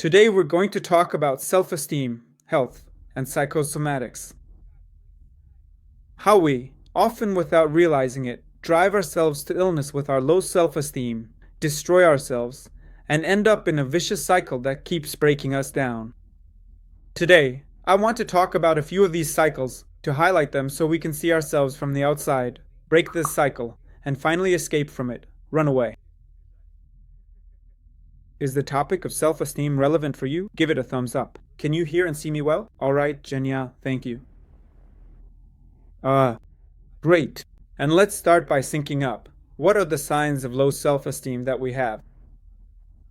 Today we're going to talk about self-esteem, health, and psychosomatics. How we, often without realizing it, drive ourselves to illness with our low self-esteem, destroy ourselves, and end up in a vicious cycle that keeps breaking us down. Today, I want to talk about a few of these cycles to highlight them so we can see ourselves from the outside, break this cycle, and finally escape from it, run away. Is the topic of self-esteem relevant for you? Give it a thumbs up. Can you hear and see me well? Alright, genial, thank you. Great. And let's start by syncing up. What are the signs of low self-esteem that we have?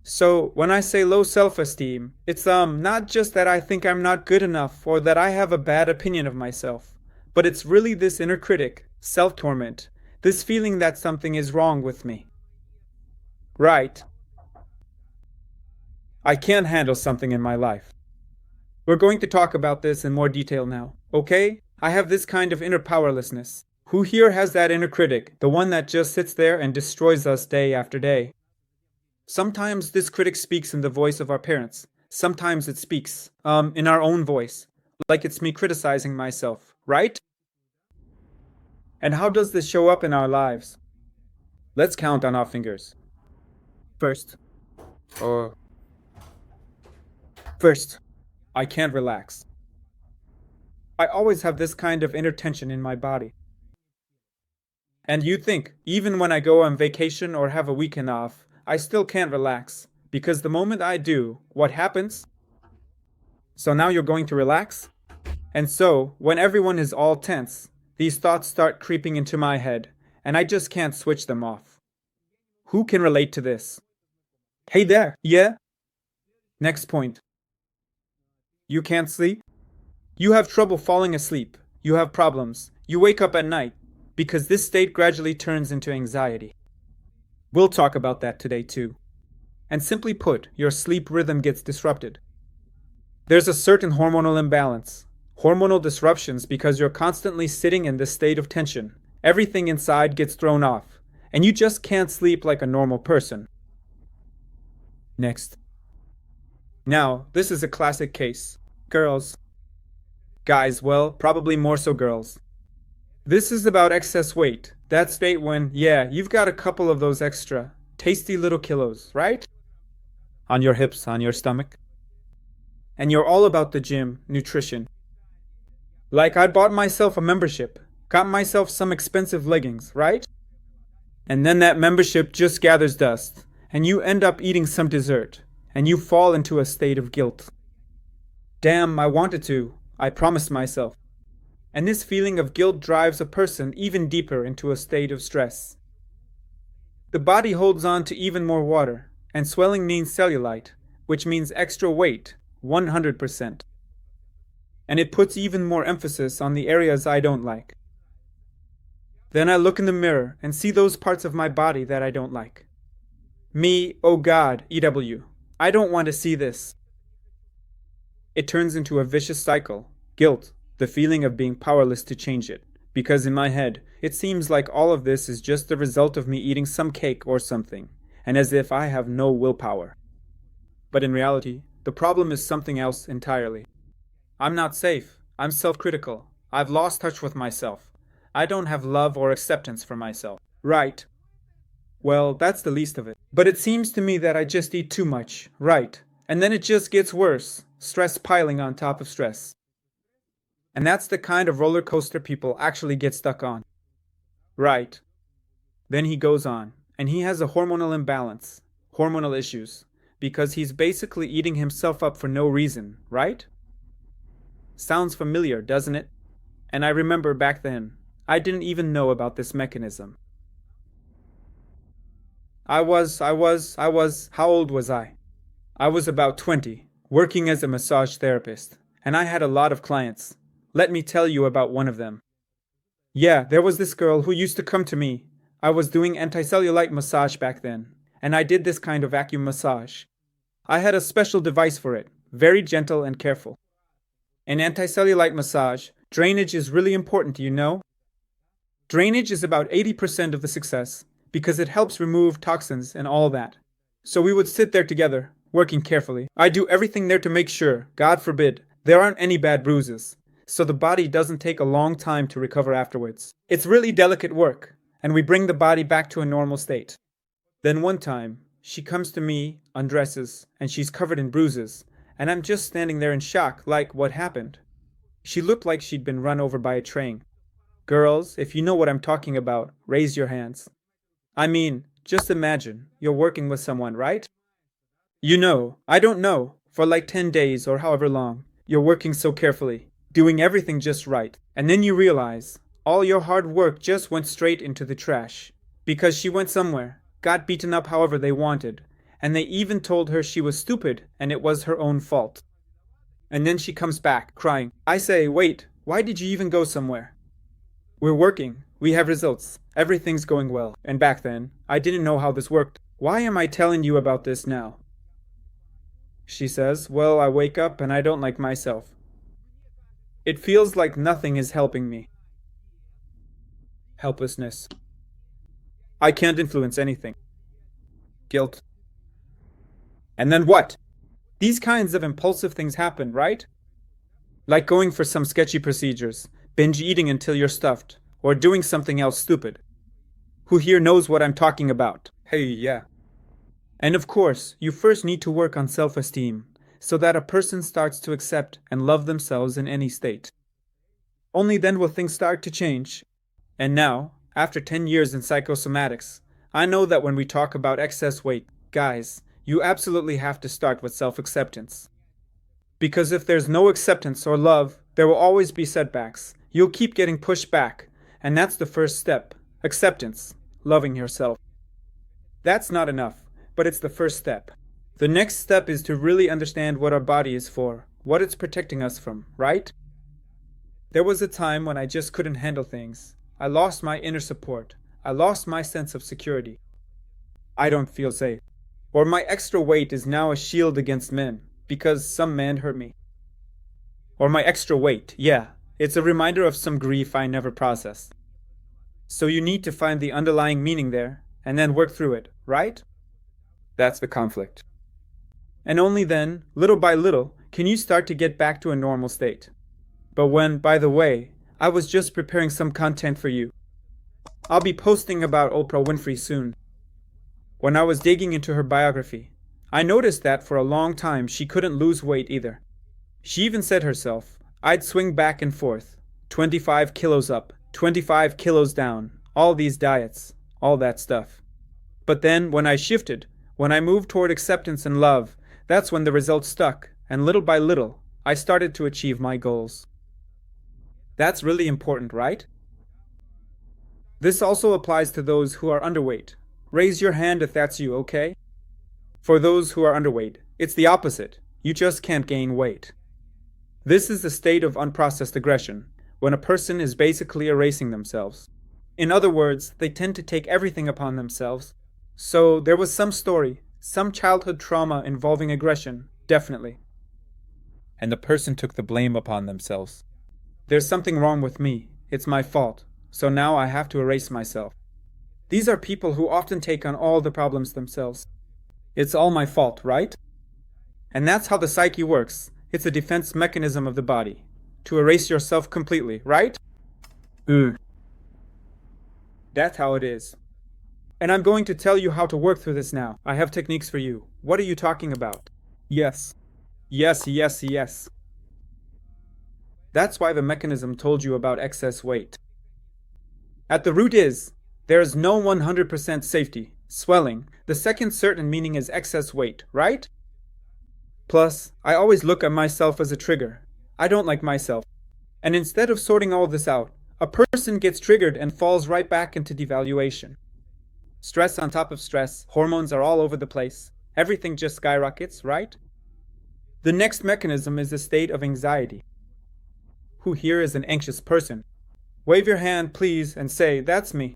So, when I say low self-esteem, it's not just that I think I'm not good enough or that I have a bad opinion of myself, but it's really this inner critic, self-torment, this feeling that something is wrong with me. Right. I can't handle something in my life. We're going to talk about this in more detail now, okay? I have this kind of inner powerlessness. Who here has that inner critic, the one that just sits there and destroys us day after day? Sometimes this critic speaks in the voice of our parents. Sometimes it speaks, in our own voice, like it's me criticizing myself, right? And how does this show up in our lives? Let's count on our fingers. First, I can't relax. I always have this kind of inner tension in my body. And you think, even when I go on vacation or have a weekend off, I still can't relax, because the moment I do, what happens? So now you're going to relax? And so, when everyone is all tense, these thoughts start creeping into my head, and I just can't switch them off. Who can relate to this? Hey there, yeah? Next point. You can't sleep? You have trouble falling asleep. You have problems. You wake up at night, because this state gradually turns into anxiety. We'll talk about that today too. And simply put, your sleep rhythm gets disrupted. There's a certain hormonal imbalance. Hormonal disruptions because you're constantly sitting in this state of tension. Everything inside gets thrown off, and you just can't sleep like a normal person. Next. Now, this is a classic case. Girls. Guys, well, probably more so girls. This is about excess weight. That state when, you've got a couple of those extra, tasty little kilos, right? On your hips, on your stomach. And you're all about the gym, nutrition. Like I bought myself a membership, got myself some expensive leggings, right? And then that membership just gathers dust, and you end up eating some dessert, and you fall into a state of guilt. Damn, I wanted to. I promised myself. And this feeling of guilt drives a person even deeper into a state of stress. The body holds on to even more water, and swelling means cellulite, which means extra weight, 100%. And it puts even more emphasis on the areas I don't like. Then I look in the mirror and see those parts of my body that I don't like. Me, oh God, EW, I don't want to see this. It turns into a vicious cycle, guilt, the feeling of being powerless to change it, because in my head, it seems like all of this is just the result of me eating some cake or something, and as if I have no willpower. But in reality, the problem is something else entirely. I'm not safe. I'm self-critical. I've lost touch with myself. I don't have love or acceptance for myself. Right. Well, that's the least of it. But it seems to me that I just eat too much. Right. And then it just gets worse. Stress piling on top of stress. And that's the kind of roller coaster people actually get stuck on. Right. Then he goes on, and he has a hormonal imbalance, hormonal issues, because he's basically eating himself up for no reason, right? Sounds familiar, doesn't it? And I remember back then, I didn't even know about this mechanism. How old was I? I was about 20, working as a massage therapist, and I had a lot of clients. Let me tell you about one of them. Yeah, there was this girl who used to come to me. I was doing anti-cellulite massage back then, and I did this kind of vacuum massage. I had a special device for it, very gentle and careful. In anti-cellulite massage, drainage is really important, you know? Drainage is about 80% of the success, because it helps remove toxins and all that. So we would sit there together, working carefully. I do everything there to make sure, God forbid, there aren't any bad bruises, so the body doesn't take a long time to recover afterwards. It's really delicate work, and we bring the body back to a normal state. Then one time, she comes to me, undresses, and she's covered in bruises, and I'm just standing there in shock, like, what happened? She looked like she'd been run over by a train. Girls, if you know what I'm talking about, raise your hands. I mean, just imagine, you're working with someone, right? You know, I don't know, for like 10 days or however long, you're working so carefully, doing everything just right, and then you realize all your hard work just went straight into the trash. Because she went somewhere, got beaten up however they wanted, and they even told her she was stupid and it was her own fault. And then she comes back, crying. I say, wait, why did you even go somewhere? We're working, we have results, everything's going well, and back then, I didn't know how this worked. Why am I telling you about this now? She says, well, I wake up and I don't like myself. It feels like nothing is helping me. Helplessness. I can't influence anything. Guilt. And then what? These kinds of impulsive things happen, right? Like going for some sketchy procedures, binge eating until you're stuffed, or doing something else stupid. Who here knows what I'm talking about? Hey, yeah. And of course, you first need to work on self-esteem, so that a person starts to accept and love themselves in any state. Only then will things start to change. And now, after 10 years in psychosomatics, I know that when we talk about excess weight, guys, you absolutely have to start with self-acceptance. Because if there's no acceptance or love, there will always be setbacks. You'll keep getting pushed back, and that's the first step. Acceptance, loving yourself. That's not enough, but it's the first step. The next step is to really understand what our body is for, what it's protecting us from, right? There was a time when I just couldn't handle things. I lost my inner support. I lost my sense of security. I don't feel safe. Or my extra weight is now a shield against men, because some man hurt me. Or my extra weight, yeah, it's a reminder of some grief I never processed. So you need to find the underlying meaning there, and then work through it, right? That's the conflict. And only then, little by little, can you start to get back to a normal state. But when, by the way, I was just preparing some content for you. I'll be posting about Oprah Winfrey soon. When I was digging into her biography, I noticed that for a long time she couldn't lose weight either. She even said herself, I'd swing back and forth, 25 kilos up, 25 kilos down, all these diets, all that stuff. But then when I shifted, when I moved toward acceptance and love, that's when the results stuck, and little by little, I started to achieve my goals. That's really important, right? This also applies to those who are underweight. Raise your hand if that's you, okay? For those who are underweight, it's the opposite. You just can't gain weight. This is a state of unprocessed aggression, when a person is basically erasing themselves. In other words, they tend to take everything upon themselves. So there was some story, some childhood trauma involving aggression, definitely. And the person took the blame upon themselves. There's something wrong with me. It's my fault. So now I have to erase myself. These are people who often take on all the problems themselves. It's all my fault, right? And that's how the psyche works. It's a defense mechanism of the body. To erase yourself completely, right? That's how it is. And I'm going to tell you how to work through this now. I have techniques for you. What are you talking about? Yes. Yes, yes, yes. That's why the mechanism told you about excess weight. At the root is, there is no 100% safety. Swelling, the second certain meaning is excess weight, right? Plus, I always look at myself as a trigger. I don't like myself. And instead of sorting all this out, a person gets triggered and falls right back into devaluation. Stress on top of stress, hormones are all over the place. Everything just skyrockets, right? The next mechanism is a state of anxiety. Who here is an anxious person? Wave your hand, please, and say, that's me.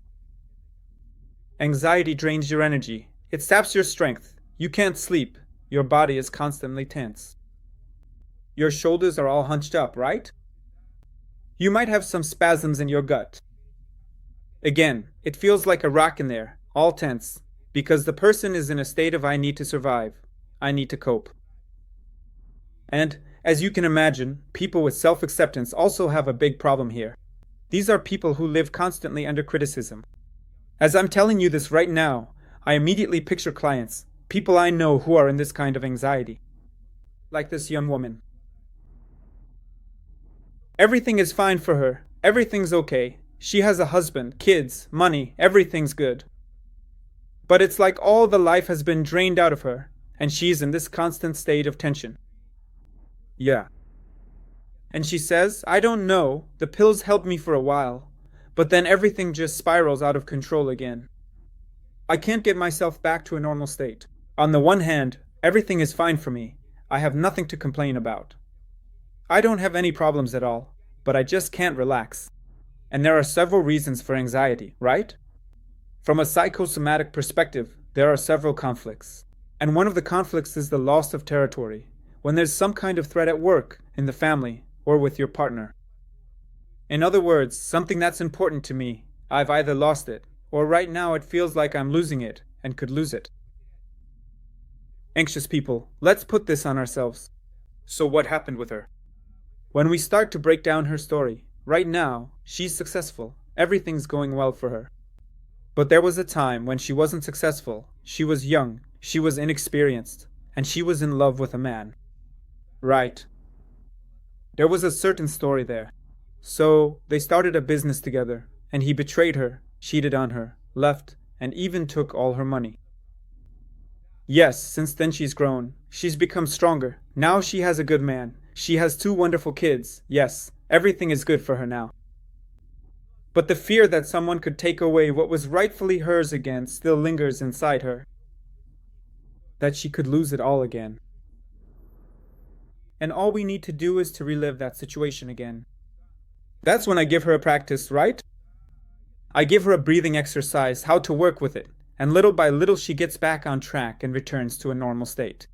Anxiety drains your energy. It saps your strength. You can't sleep. Your body is constantly tense. Your shoulders are all hunched up, right? You might have some spasms in your gut. Again, it feels like a rock in there, all tense, because the person is in a state of I need to survive. I need to cope. And, as you can imagine, people with self-acceptance also have a big problem here. These are people who live constantly under criticism. As I'm telling you this right now, I immediately picture clients, people I know who are in this kind of anxiety. Like this young woman. Everything is fine for her. Everything's okay. She has a husband, kids, money, everything's good. But it's like all the life has been drained out of her, and she's in this constant state of tension. Yeah. And she says, I don't know, the pills helped me for a while, but then everything just spirals out of control again. I can't get myself back to a normal state. On the one hand, everything is fine for me. I have nothing to complain about. I don't have any problems at all, but I just can't relax. And there are several reasons for anxiety, right? From a psychosomatic perspective, there are several conflicts. And one of the conflicts is the loss of territory, when there's some kind of threat at work, in the family, or with your partner. In other words, something that's important to me, I've either lost it, or right now it feels like I'm losing it, and could lose it. Anxious people, let's put this on ourselves. So what happened with her? When we start to break down her story, right now, she's successful, everything's going well for her. But there was a time when she wasn't successful, she was young, she was inexperienced, and she was in love with a man. Right. There was a certain story there. So, they started a business together, and he betrayed her, cheated on her, left, and even took all her money. Yes, since then she's grown. She's become stronger. Now she has a good man. She has 2 wonderful kids. Yes, everything is good for her now. But the fear that someone could take away what was rightfully hers again still lingers inside her. That she could lose it all again. And all we need to do is to relive that situation again. That's when I give her a practice, right? I give her a breathing exercise, how to work with it, and little by little she gets back on track and returns to a normal state.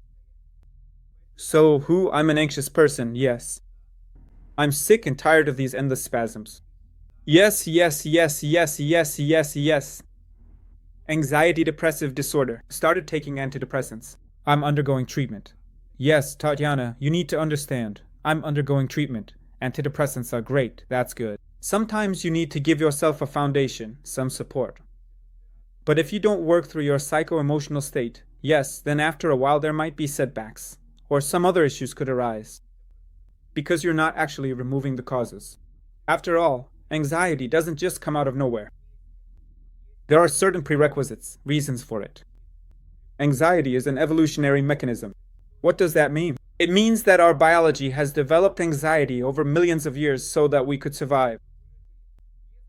So, I'm an anxious person, yes. I'm sick and tired of these endless spasms. Yes. Anxiety depressive disorder. Started taking antidepressants. I'm undergoing treatment. Yes, Tatiana, you need to understand. I'm undergoing treatment. Antidepressants are great, that's good. Sometimes you need to give yourself a foundation, some support. But if you don't work through your psycho-emotional state, yes, then after a while there might be setbacks, or some other issues could arise. Because you're not actually removing the causes. After all, anxiety doesn't just come out of nowhere. There are certain prerequisites, reasons for it. Anxiety is an evolutionary mechanism. What does that mean? It means that our biology has developed anxiety over millions of years so that we could survive.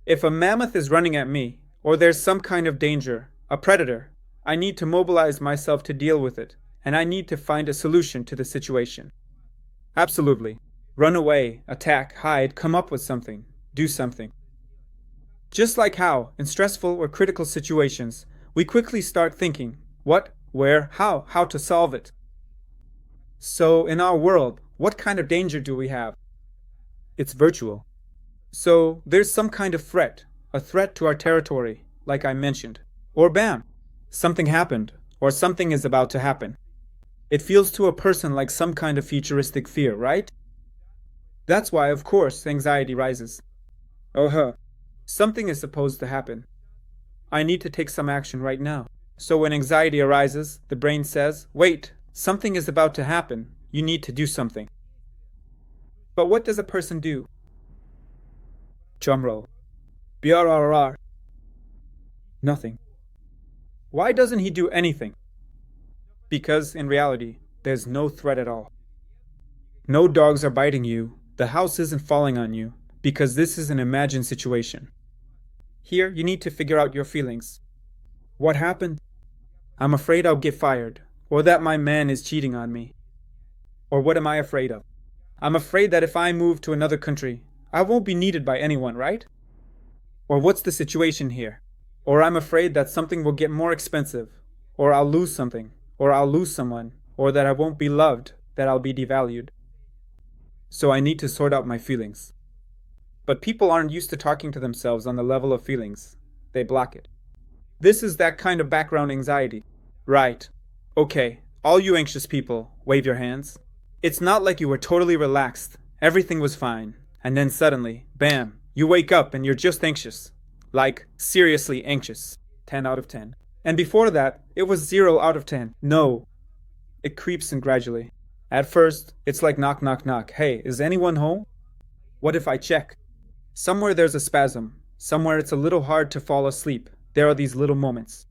If a mammoth is running at me, or there's some kind of danger, a predator, I need to mobilize myself to deal with it, and I need to find a solution to the situation. Absolutely. Run away, attack, hide, come up with something, do something. Just like how, in stressful or critical situations, we quickly start thinking, what, where, how to solve it. So, in our world, what kind of danger do we have? It's virtual. So, there's some kind of threat, a threat to our territory, like I mentioned. Or bam, something happened, or something is about to happen. It feels to a person like some kind of futuristic fear, right? That's why, of course, anxiety rises. Something is supposed to happen. I need to take some action right now. So when anxiety arises, the brain says, wait, something is about to happen. You need to do something. But what does a person do? Drumroll. BRRR. Nothing. Why doesn't he do anything? Because, in reality, there's no threat at all. No dogs are biting you. The house isn't falling on you. Because this is an imagined situation. Here, you need to figure out your feelings. What happened? I'm afraid I'll get fired, or that my man is cheating on me. Or what am I afraid of? I'm afraid that if I move to another country, I won't be needed by anyone, right? Or what's the situation here? Or I'm afraid that something will get more expensive, or I'll lose something, or I'll lose someone, or that I won't be loved, that I'll be devalued. So I need to sort out my feelings. But people aren't used to talking to themselves on the level of feelings. They block it. This is that kind of background anxiety. Right. Okay, All you anxious people, wave your hands. It's not like you were totally relaxed. Everything was fine. And then suddenly, bam, you wake up and you're just anxious. Like, seriously anxious. 10 out of 10. And before that, it was 0 out of 10. No. It creeps in gradually. At first, it's like knock, knock, knock. Hey, is anyone home? What if I check? Somewhere there's a spasm. Somewhere it's a little hard to fall asleep. There are these little moments.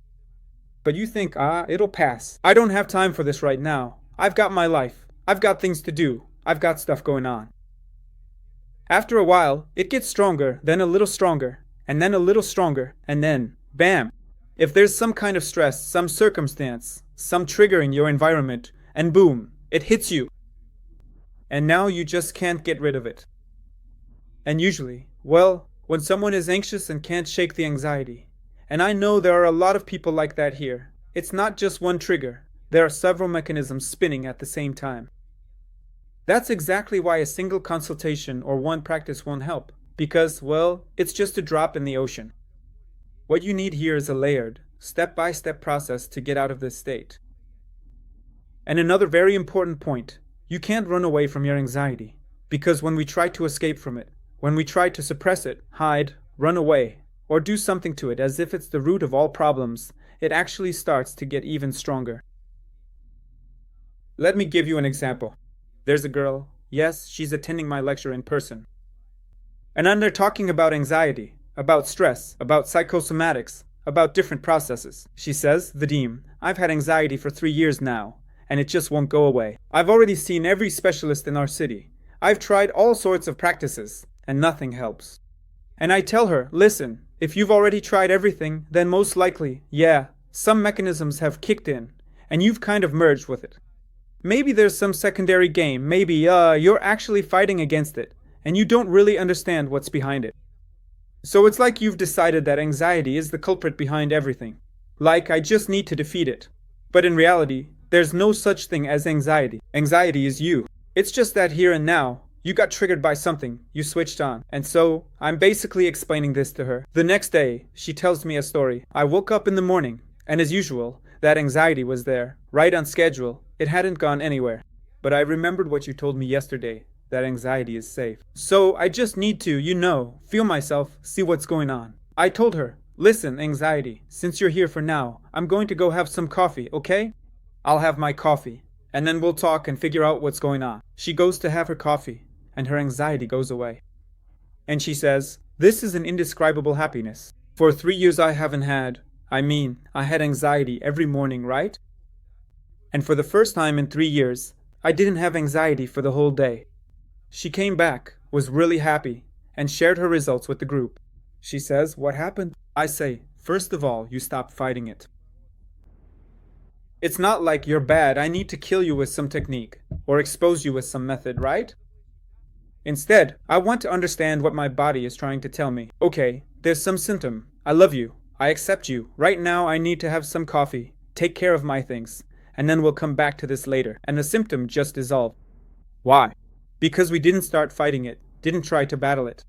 But you think, it'll pass. I don't have time for this right now. I've got my life. I've got things to do. I've got stuff going on. After a while, it gets stronger, then a little stronger, and then a little stronger, and then, bam! If there's some kind of stress, some circumstance, some trigger in your environment, and boom, it hits you. And now you just can't get rid of it. And usually, well, when someone is anxious and can't shake the anxiety, and I know there are a lot of people like that here, it's not just one trigger, there are several mechanisms spinning at the same time. That's exactly why a single consultation or one practice won't help, because, well, it's just a drop in the ocean. What you need here is a layered, step-by-step process to get out of this state. And another very important point, you can't run away from your anxiety, because when we try to escape from it, when we try to suppress it, hide, run away, or do something to it as if it's the root of all problems, it actually starts to get even stronger. Let me give you an example. There's a girl, yes, she's attending my lecture in person. And then they're talking about anxiety, about stress, about psychosomatics, about different processes. She says, Vadym, I've had anxiety for 3 years now, and it just won't go away. I've already seen every specialist in our city. I've tried all sorts of practices, and nothing helps. And I tell her, listen, if you've already tried everything, then most likely, yeah, some mechanisms have kicked in, and you've kind of merged with it. Maybe there's some secondary game, maybe, you're actually fighting against it, and you don't really understand what's behind it. So it's like you've decided that anxiety is the culprit behind everything. Like, I just need to defeat it. But in reality, there's no such thing as anxiety. Anxiety is you. It's just that here and now, you got triggered by something, you switched on. And so, I'm basically explaining this to her. The next day, she tells me a story. I woke up in the morning, and as usual, that anxiety was there, right on schedule. It hadn't gone anywhere. But I remembered what you told me yesterday, that anxiety is safe. So I just need to, feel myself, see what's going on. I told her, listen, anxiety, since you're here for now, I'm going to go have some coffee, okay? I'll have my coffee, and then we'll talk and figure out what's going on. She goes to have her coffee, and her anxiety goes away. And she says, this is an indescribable happiness. For 3 years I had anxiety every morning, right? And for the first time in 3 years, I didn't have anxiety for the whole day. She came back, was really happy, and shared her results with the group. She says, what happened? I say, first of all, you stopped fighting it. It's not like you're bad, I need to kill you with some technique, or expose you with some method, right? Instead, I want to understand what my body is trying to tell me. Okay, there's some symptom. I love you. I accept you. Right now I need to have some coffee, take care of my things, and then we'll come back to this later. And the symptom just dissolved. Why? Because we didn't start fighting it, didn't try to battle it.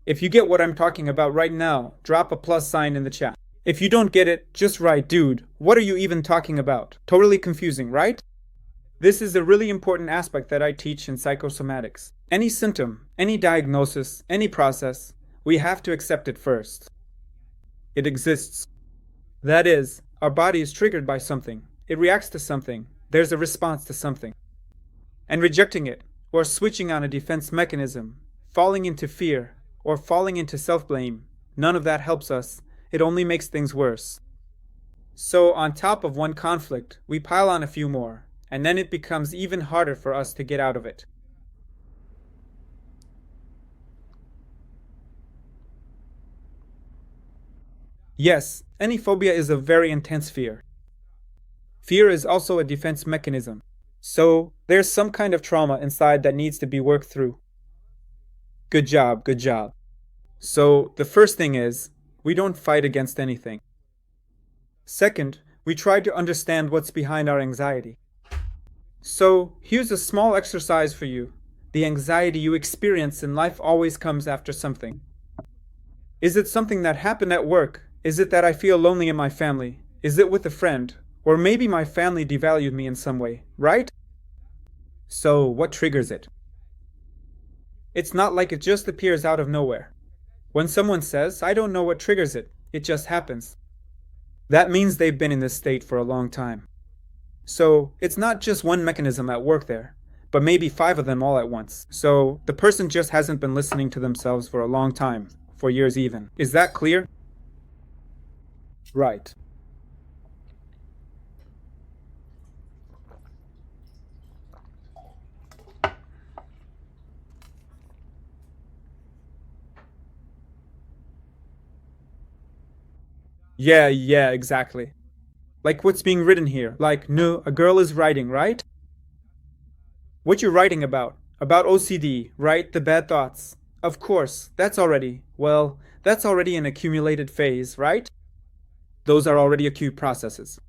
If you get what I'm talking about right now, drop a plus sign in the chat. If you don't get it, just write, dude, what are you even talking about? Totally confusing, right? This is a really important aspect that I teach in psychosomatics. Any symptom, any diagnosis, any process, we have to accept it first. It exists. That is, our body is triggered by something. It reacts to something. There's a response to something. And rejecting it, or switching on a defense mechanism, falling into fear, or falling into self-blame, none of that helps us. It only makes things worse. So on top of one conflict, we pile on a few more, and then it becomes even harder for us to get out of it. Yes, any phobia is a very intense fear. Fear is also a defense mechanism. So, there's some kind of trauma inside that needs to be worked through. Good job, good job. So, the first thing is, we don't fight against anything. Second, we try to understand what's behind our anxiety. So, here's a small exercise for you. The anxiety you experience in life always comes after something. Is it something that happened at work? Is it that I feel lonely in my family? Is it with a friend? Or maybe my family devalued me in some way, right? So, what triggers it? It's not like it just appears out of nowhere. When someone says, I don't know what triggers it, it just happens. That means they've been in this state for a long time. So, it's not just one mechanism at work there, but maybe 5 of them all at once. So, the person just hasn't been listening to themselves for a long time, for years even. Is that clear? Right. Yeah, exactly. Like what's being written here. Like, no, a girl is writing, right? What you're writing about. About OCD, right? The bad thoughts. Of course, that's already an accumulated phase, right? Those are already acute processes.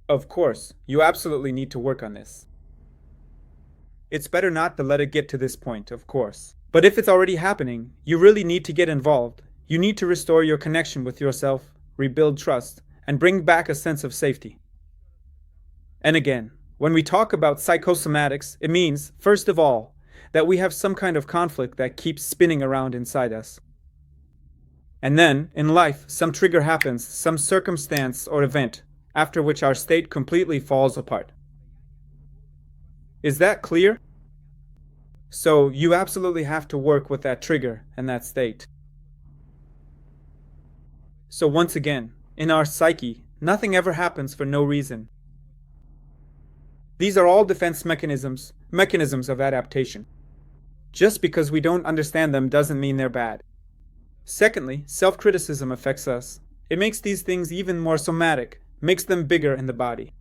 Of course, you absolutely need to work on this. It's better not to let it get to this point, of course. But if it's already happening, you really need to get involved. You need to restore your connection with yourself, rebuild trust, and bring back a sense of safety. And again, when we talk about psychosomatics, it means, first of all, that we have some kind of conflict that keeps spinning around inside us. And then, in life, some trigger happens, some circumstance or event, after which our state completely falls apart. Is that clear? So, you absolutely have to work with that trigger and that state. So once again, in our psyche, nothing ever happens for no reason. These are all defense mechanisms of adaptation. Just because we don't understand them doesn't mean they're bad. Secondly, self-criticism affects us. It makes these things even more somatic, makes them bigger in the body.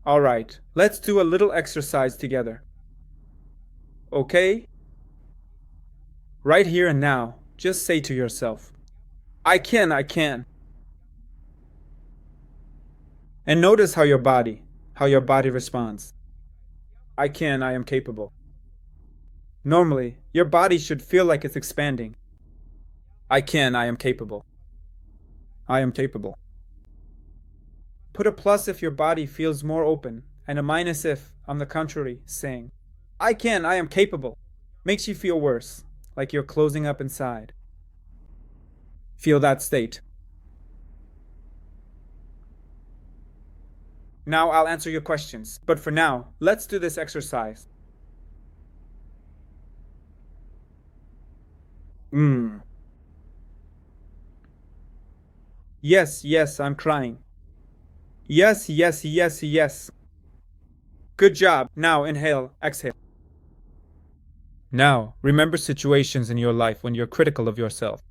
Alright, let's do a little exercise together. Okay? Right here and now, just say to yourself, I can. And notice how your body responds. I am capable. Normally, your body should feel like it's expanding. I am capable. I am capable. Put a plus if your body feels more open, and a minus if, on the contrary, saying, I am capable, makes you feel worse, like you're closing up inside. Feel that state. Now I'll answer your questions, but for now, let's do this exercise. Yes, I'm crying. Yes. Good job. Now inhale, exhale. Now, remember situations in your life when you're critical of yourself.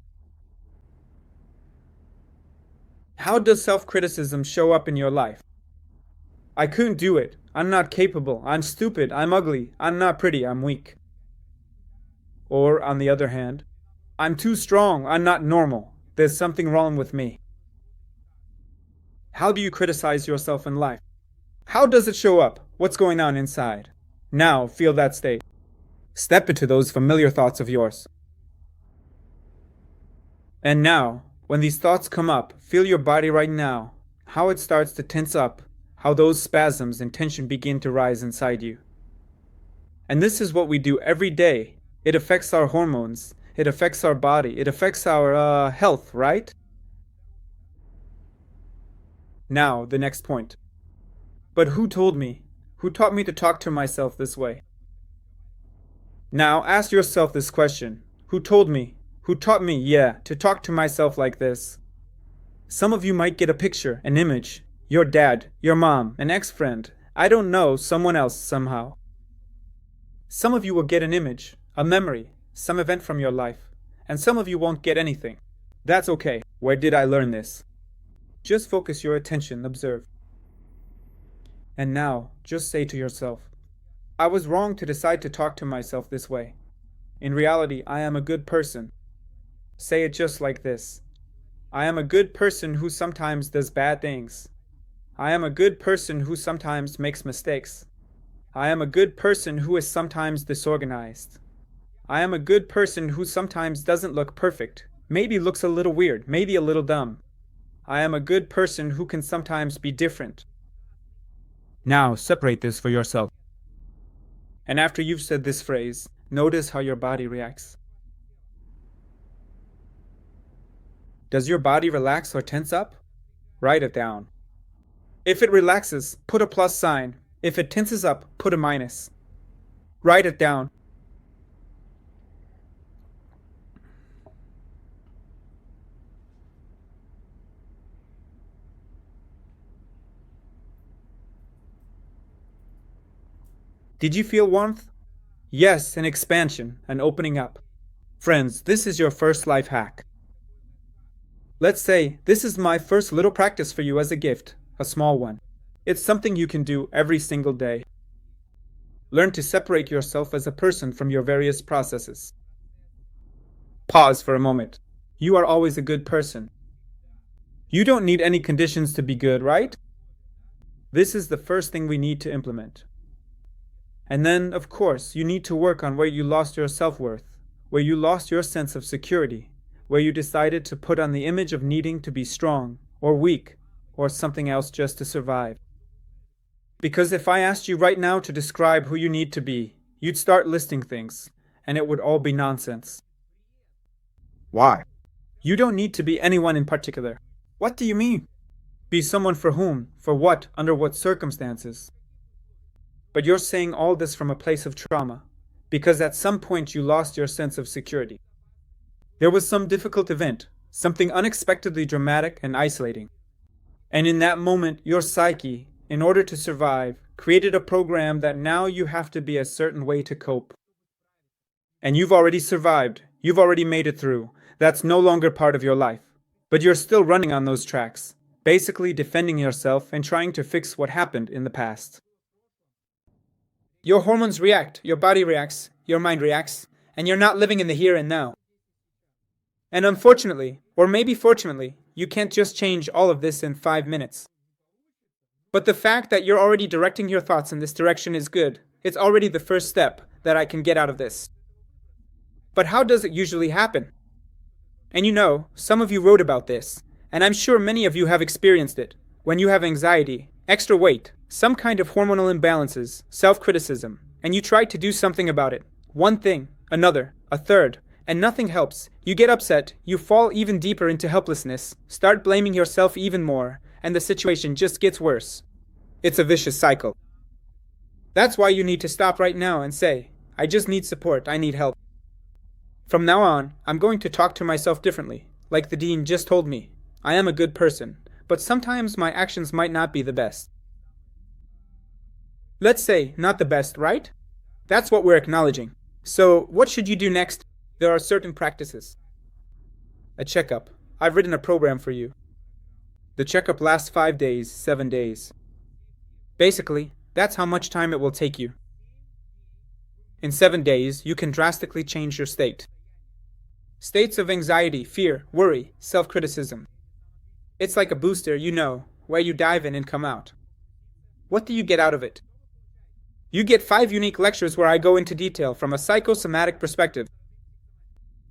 How does self-criticism show up in your life? I couldn't do it. I'm not capable. I'm stupid. I'm ugly. I'm not pretty. I'm weak. Or, on the other hand, I'm too strong. I'm not normal. There's something wrong with me. How do you criticize yourself in life? How does it show up? What's going on inside? Now, feel that state. Step into those familiar thoughts of yours. And now, when these thoughts come up, feel your body right now, how it starts to tense up, how those spasms and tension begin to rise inside you. And this is what we do every day. It affects our hormones, it affects our body, it affects our health, right? Now, the next point. But who told me? Who taught me to talk to myself this way? Now, ask yourself this question. Who told me? Who taught me, to talk to myself like this? Some of you might get a picture, an image. Your dad, your mom, an ex-friend. I don't know, someone else somehow. Some of you will get an image, a memory, some event from your life. And some of you won't get anything. That's okay. Where did I learn this? Just focus your attention, observe. And now, just say to yourself, I was wrong to decide to talk to myself this way. In reality, I am a good person. Say it just like this. I am a good person who sometimes does bad things. I am a good person who sometimes makes mistakes. I am a good person who is sometimes disorganized. I am a good person who sometimes doesn't look perfect, maybe looks a little weird, maybe a little dumb. I am a good person who can sometimes be different. Now, separate this for yourself. And after you've said this phrase, notice how your body reacts. Does your body relax or tense up? Write it down. If it relaxes, put a plus sign. If it tenses up, put a minus. Write it down. Did you feel warmth? Yes, an expansion, an opening up. Friends, this is your first life hack. Let's say this is my first little practice for you as a gift, a small one. It's something you can do every single day. Learn to separate yourself as a person from your various processes. Pause for a moment. You are always a good person. You don't need any conditions to be good, right? This is the first thing we need to implement. And then, of course, you need to work on where you lost your self-worth, where you lost your sense of security, where you decided to put on the image of needing to be strong, or weak, or something else just to survive. Because if I asked you right now to describe who you need to be, you'd start listing things, and it would all be nonsense. Why? You don't need to be anyone in particular. What do you mean? Be someone for whom, for what, under what circumstances? But you're saying all this from a place of trauma, because at some point you lost your sense of security. There was some difficult event, something unexpectedly dramatic and isolating. And in that moment, your psyche, in order to survive, created a program that now you have to be a certain way to cope. And you've already survived, you've already made it through. That's no longer part of your life. But you're still running on those tracks, basically defending yourself and trying to fix what happened in the past. Your hormones react, your body reacts, your mind reacts, and you're not living in the here and now. And unfortunately, or maybe fortunately, you can't just change all of this in 5 minutes. But the fact that you're already directing your thoughts in this direction is good. It's already the first step that I can get out of this. But how does it usually happen? And you know, some of you wrote about this, and I'm sure many of you have experienced it. When you have anxiety, extra weight, some kind of hormonal imbalances, self-criticism, and you try to do something about it. One thing, another, a third, and nothing helps. You get upset, you fall even deeper into helplessness, start blaming yourself even more, and the situation just gets worse. It's a vicious cycle. That's why you need to stop right now and say, I just need support, I need help. From now on, I'm going to talk to myself differently, like the dean just told me. I am a good person, but sometimes my actions might not be the best. Let's say, not the best, right? That's what we're acknowledging. So, what should you do next? There are certain practices. A checkup. I've written a program for you. The checkup lasts 5 days, 7 days. Basically, that's how much time it will take you. In 7 days, you can drastically change your state. States of anxiety, fear, worry, self-criticism. It's like a booster, you know, where you dive in and come out. What do you get out of it? You get 5 unique lectures where I go into detail from a psychosomatic perspective.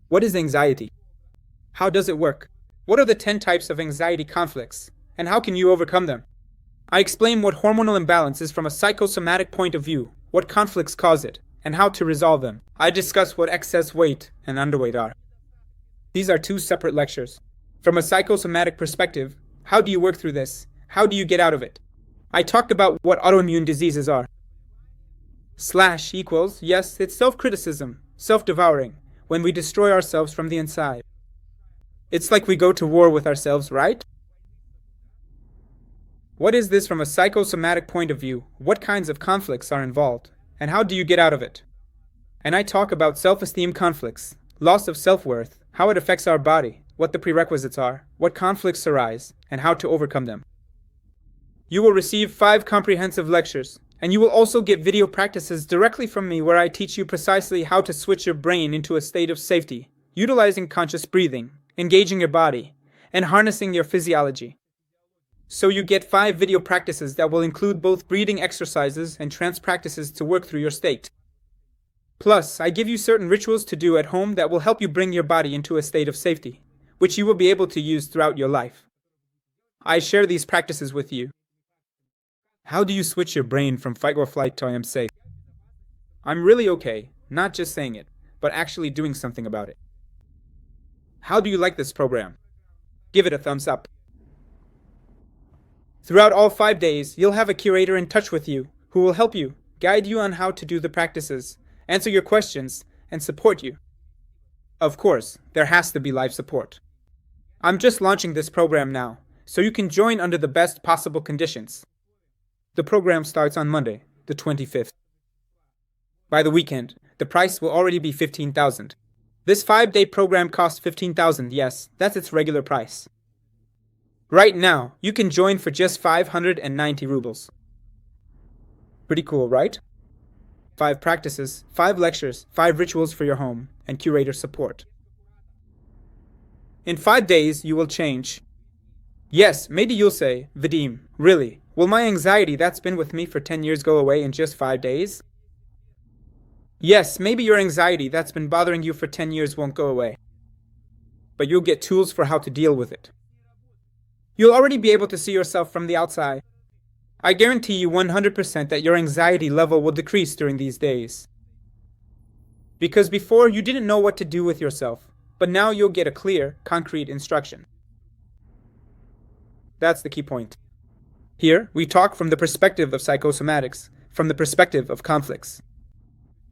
What is anxiety? How does it work? What are the 10 types of anxiety conflicts? And how can you overcome them? I explain what hormonal imbalance is from a psychosomatic point of view, what conflicts cause it, and how to resolve them. I discuss what excess weight and underweight are. These are 2 separate lectures. From a psychosomatic perspective, how do you work through this? How do you get out of it? I talked about what autoimmune diseases are. Slash equals, yes, it's self-criticism, self-devouring, when we destroy ourselves from the inside. It's like we go to war with ourselves, right? What is this from a psychosomatic point of view? What kinds of conflicts are involved? And how do you get out of it? And I talk about self-esteem conflicts, loss of self-worth, how it affects our body, what the prerequisites are, what conflicts arise, and how to overcome them. You will receive 5 comprehensive lectures, and you will also get video practices directly from me where I teach you precisely how to switch your brain into a state of safety, utilizing conscious breathing, engaging your body, and harnessing your physiology. So you get 5 video practices that will include both breathing exercises and trance practices to work through your state. Plus, I give you certain rituals to do at home that will help you bring your body into a state of safety, which you will be able to use throughout your life. I share these practices with you. How do you switch your brain from fight or flight to I am safe? I'm really okay, not just saying it, but actually doing something about it. How do you like this program? Give it a thumbs up. Throughout all 5 days, you'll have a curator in touch with you who will help you, guide you on how to do the practices, answer your questions, and support you. Of course, there has to be live support. I'm just launching this program now, so you can join under the best possible conditions. The program starts on Monday, the 25th. By the weekend, the price will already be $15,000. This 5-day program costs $15,000, yes, that's its regular price. Right now, you can join for just 590 rubles. Pretty cool, right? 5 practices, 5 lectures, 5 rituals for your home, and curator support. In 5 days, you will change. Yes, maybe you'll say, Vadym, really? Will my anxiety that's been with me for 10 years go away in just 5 days? Yes, maybe your anxiety that's been bothering you for 10 years won't go away. But you'll get tools for how to deal with it. You'll already be able to see yourself from the outside. I guarantee you 100% that your anxiety level will decrease during these days. Because before you didn't know what to do with yourself, but now you'll get a clear, concrete instruction. That's the key point. Here, we talk from the perspective of psychosomatics, from the perspective of conflicts.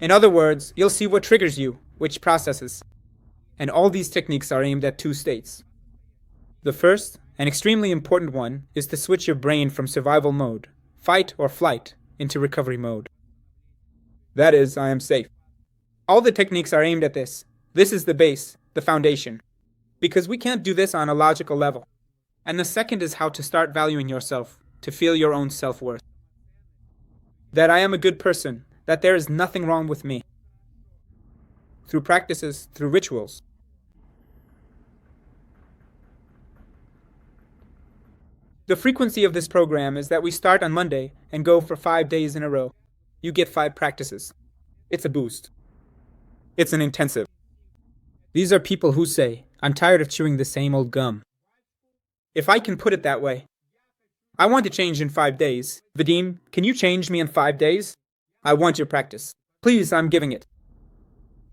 In other words, you'll see what triggers you, which processes. And all these techniques are aimed at 2 states. The first, an extremely important one, is to switch your brain from survival mode, fight or flight, into recovery mode. That is, I am safe. All the techniques are aimed at this. This is the base, the foundation. Because we can't do this on a logical level. And the second is how to start valuing yourself, to feel your own self-worth. That I am a good person, that there is nothing wrong with me. Through practices, through rituals. The frequency of this program is that we start on Monday and go for 5 days in a row. You get 5 practices. It's a boost. It's an intensive. These are people who say, I'm tired of chewing the same old gum. If I can put it that way. I want to change in 5 days. Vadym, can you change me in 5 days? I want your practice. Please, I'm giving it.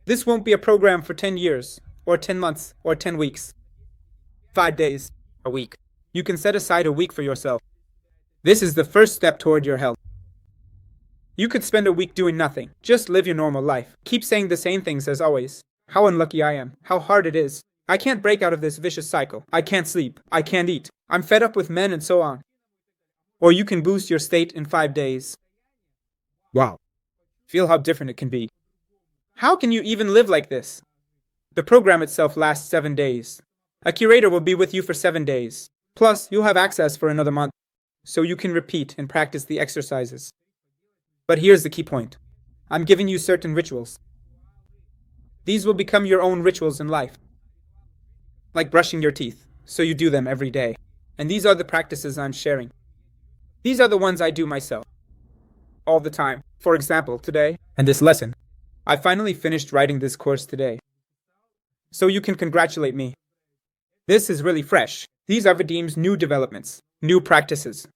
This won't be a program for 10 years, or 10 months, or 10 weeks. 5 days, a week. You can set aside a week for yourself. This is the first step toward your health. You could spend a week doing nothing. Just live your normal life. Keep saying the same things as always. How unlucky I am. How hard it is. I can't break out of this vicious cycle. I can't sleep. I can't eat. I'm fed up with men and so on. Or you can boost your state in 5 days. Wow. Feel how different it can be. How can you even live like this? The program itself lasts 7 days. A curator will be with you for 7 days. Plus, you'll have access for another month, so you can repeat and practice the exercises. But here's the key point. I'm giving you certain rituals. These will become your own rituals in life. Like brushing your teeth, so you do them every day. And these are the practices I'm sharing. These are the ones I do myself. All the time. For example, today, and this lesson, I finally finished writing this course today. So you can congratulate me. This is really fresh. These are Vadym's new developments, new practices.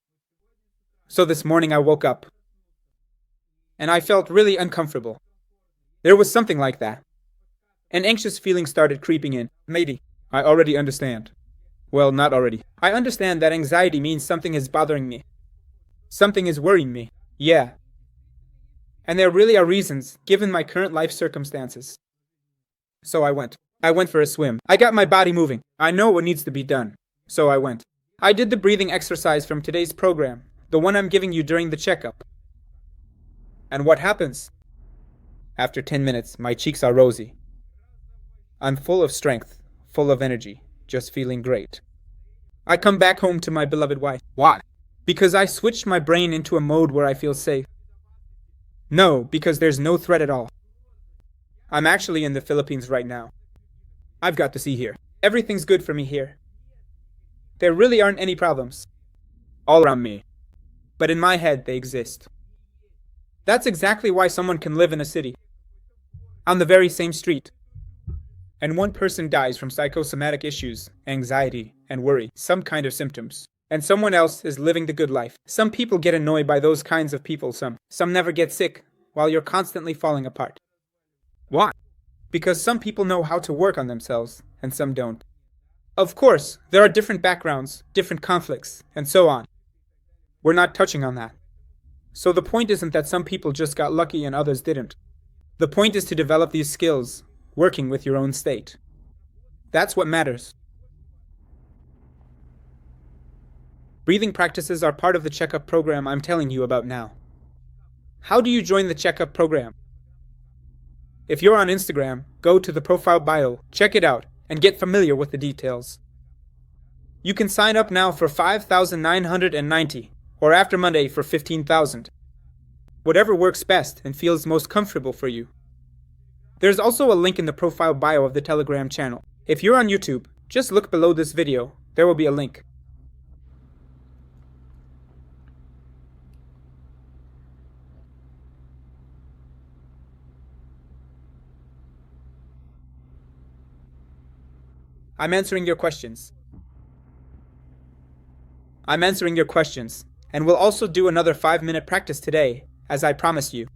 So this morning I woke up, and I felt really uncomfortable. There was something like that. An anxious feeling started creeping in. Maybe. I already understand. Well, not already. I understand that anxiety means something is bothering me. Something is worrying me. Yeah. And there really are reasons, given my current life circumstances. So I went. I went for a swim. I got my body moving. I know what needs to be done. So I went. I did the breathing exercise from today's program, the one I'm giving you during the checkup. And what happens? After 10 minutes, my cheeks are rosy. I'm full of strength, full of energy, just feeling great. I come back home to my beloved wife. Why? Because I switched my brain into a mode where I feel safe. No, because there's no threat at all. I'm actually in the Philippines right now. I've got to see here. Everything's good for me here. There really aren't any problems. All around me. But in my head, they exist. That's exactly why someone can live in a city, on the very same street, and one person dies from psychosomatic issues, anxiety, and worry, some kind of symptoms, and someone else is living the good life. Some people get annoyed by those kinds of people, some never get sick, while you're constantly falling apart. Why? Because some people know how to work on themselves, and some don't. Of course, there are different backgrounds, different conflicts, and so on. We're not touching on that. So the point isn't that some people just got lucky and others didn't. The point is to develop these skills, working with your own state. That's what matters. Breathing practices are part of the checkup program I'm telling you about now. How do you join the checkup program? If you're on Instagram, go to the profile bio, check it out, and get familiar with the details. You can sign up now for 5,990, or after Monday for 15,000. Whatever works best and feels most comfortable for you. There's also a link in the profile bio of the Telegram channel. If you're on YouTube, just look below this video, there will be a link. I'm answering your questions. And we'll also do another 5-minute practice today, as I promised you.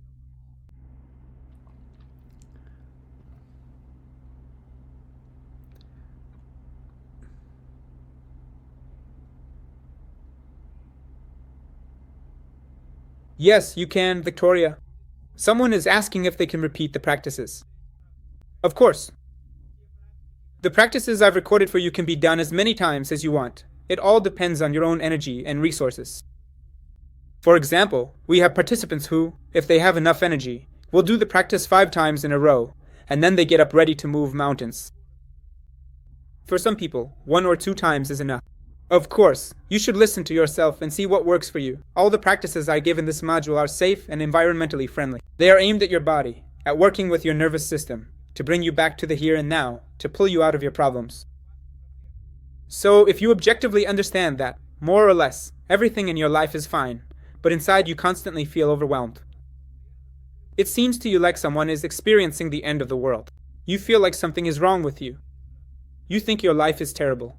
Yes, you can, Victoria. Someone is asking if they can repeat the practices. Of course. The practices I've recorded for you can be done as many times as you want. It all depends on your own energy and resources. For example, we have participants who, if they have enough energy, will do the practice 5 times in a row, and then they get up ready to move mountains. For some people, 1 or 2 times is enough. Of course, you should listen to yourself and see what works for you. All the practices I give in this module are safe and environmentally friendly. They are aimed at your body, at working with your nervous system, to bring you back to the here and now, to pull you out of your problems. So if you objectively understand that, more or less, everything in your life is fine, but inside you constantly feel overwhelmed. It seems to you like someone is experiencing the end of the world. You feel like something is wrong with you. You think your life is terrible.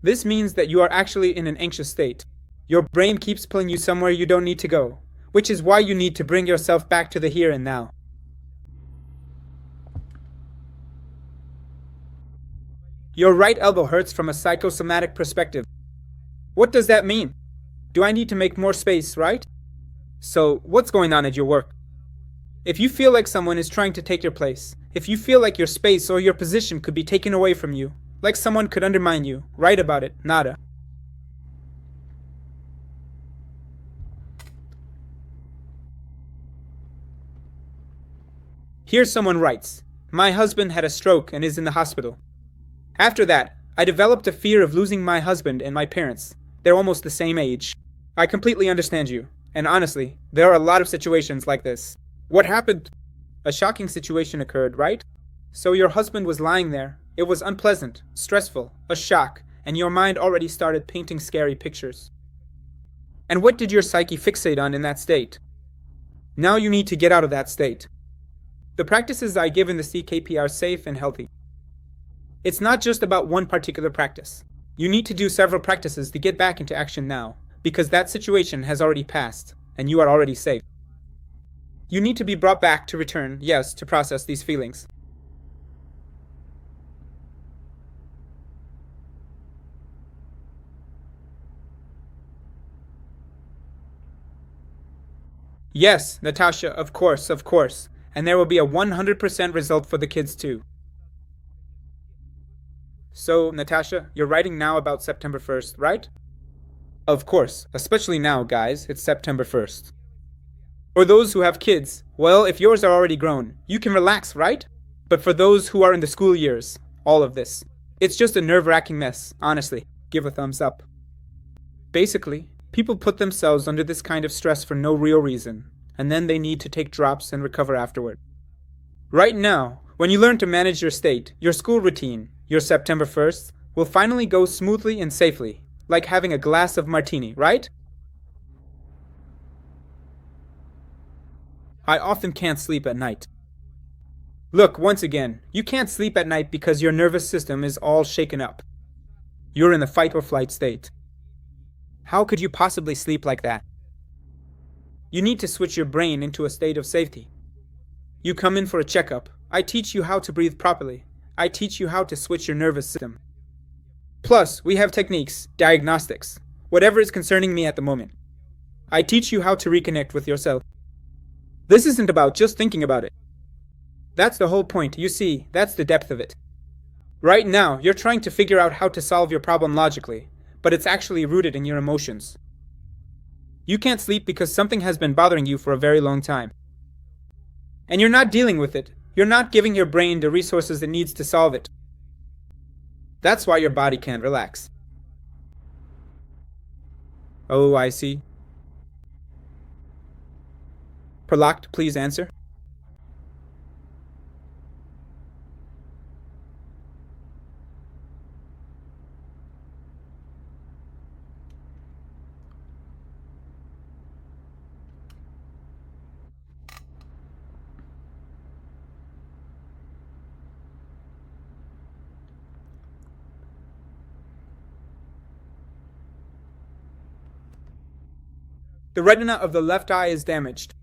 This means that you are actually in an anxious state. Your brain keeps pulling you somewhere you don't need to go, which is why you need to bring yourself back to the here and now. Your right elbow hurts from a psychosomatic perspective. What does that mean? Do I need to make more space, right? So, what's going on at your work? If you feel like someone is trying to take your place, if you feel like your space or your position could be taken away from you, like someone could undermine you, write about it, nada. Here someone writes, "My husband had a stroke and is in the hospital. After that, I developed a fear of losing my husband and my parents. They're almost the same age. I completely understand you, and honestly, there are a lot of situations like this. What happened? A shocking situation occurred, right? So your husband was lying there. It was unpleasant, stressful, a shock, and your mind already started painting scary pictures. And what did your psyche fixate on in that state? Now you need to get out of that state. The practices I give in the CKP are safe and healthy. It's not just about one particular practice. You need to do several practices to get back into action now, because that situation has already passed, and you are already safe. You need to be brought back to return, yes, to process these feelings. Yes, Natasha, of course, and there will be a 100% result for the kids too. So, Natasha, you're writing now about September 1st, right? Of course, especially now, guys, it's September 1st. For those who have kids, well, if yours are already grown, you can relax, right? But for those who are in the school years, all of this, it's just a nerve-wracking mess, honestly. Give a thumbs up. Basically, people put themselves under this kind of stress for no real reason, and then they need to take drops and recover afterward. Right now, when you learn to manage your state, your school routine, your September 1st, will finally go smoothly and safely, like having a glass of martini, right? I often can't sleep at night. Look, once again, you can't sleep at night because your nervous system is all shaken up. You're in the fight or flight state. How could you possibly sleep like that? You need to switch your brain into a state of safety. You come in for a checkup. I teach you how to breathe properly. I teach you how to switch your nervous system. Plus, we have techniques, diagnostics, whatever is concerning me at the moment. I teach you how to reconnect with yourself. This isn't about just thinking about it. That's the whole point. You see, that's the depth of it. Right now, you're trying to figure out how to solve your problem logically, but it's actually rooted in your emotions. You can't sleep because something has been bothering you for a very long time. And you're not dealing with it. You're not giving your brain the resources it needs to solve it. That's why your body can't relax. Oh, I see. Proloct, please answer. The retina of the left eye is damaged.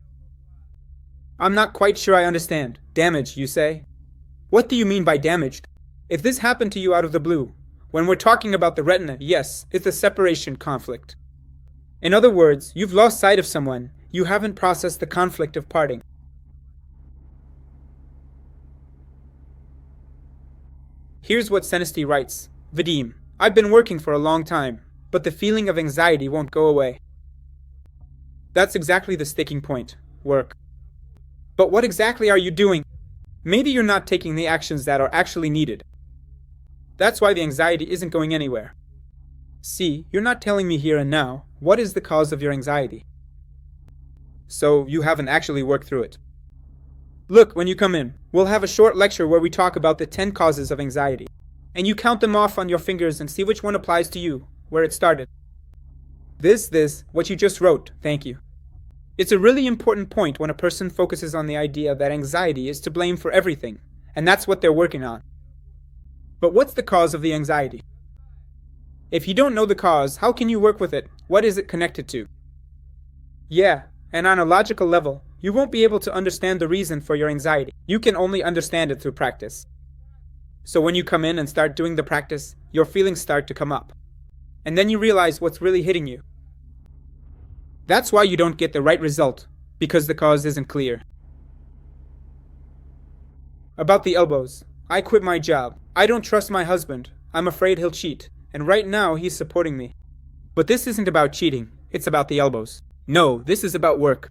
I'm not quite sure I understand. Damage, you say? What do you mean by damaged? If this happened to you out of the blue, when we're talking about the retina, yes, it's a separation conflict. In other words, you've lost sight of someone. You haven't processed the conflict of parting. Here's what Self-Esteem writes. Vadym, I've been working for a long time, but the feeling of anxiety won't go away. That's exactly the sticking point. Work. But what exactly are you doing? Maybe you're not taking the actions that are actually needed. That's why the anxiety isn't going anywhere. See, you're not telling me here and now what is the cause of your anxiety. So you haven't actually worked through it. Look, when you come in, we'll have a short lecture where we talk about the 10 causes of anxiety. And you count them off on your fingers and see which one applies to you, where it started. What you just wrote, thank you. It's a really important point when a person focuses on the idea that anxiety is to blame for everything, and that's what they're working on. But what's the cause of the anxiety? If you don't know the cause, how can you work with it? What is it connected to? Yeah, and on a logical level, you won't be able to understand the reason for your anxiety. You can only understand it through practice. So when you come in and start doing the practice, your feelings start to come up. And then you realize what's really hitting you. That's why you don't get the right result, because the cause isn't clear. About the elbows. I quit my job. I don't trust my husband. I'm afraid he'll cheat. And right now he's supporting me. But this isn't about cheating. It's about the elbows. No, this is about work.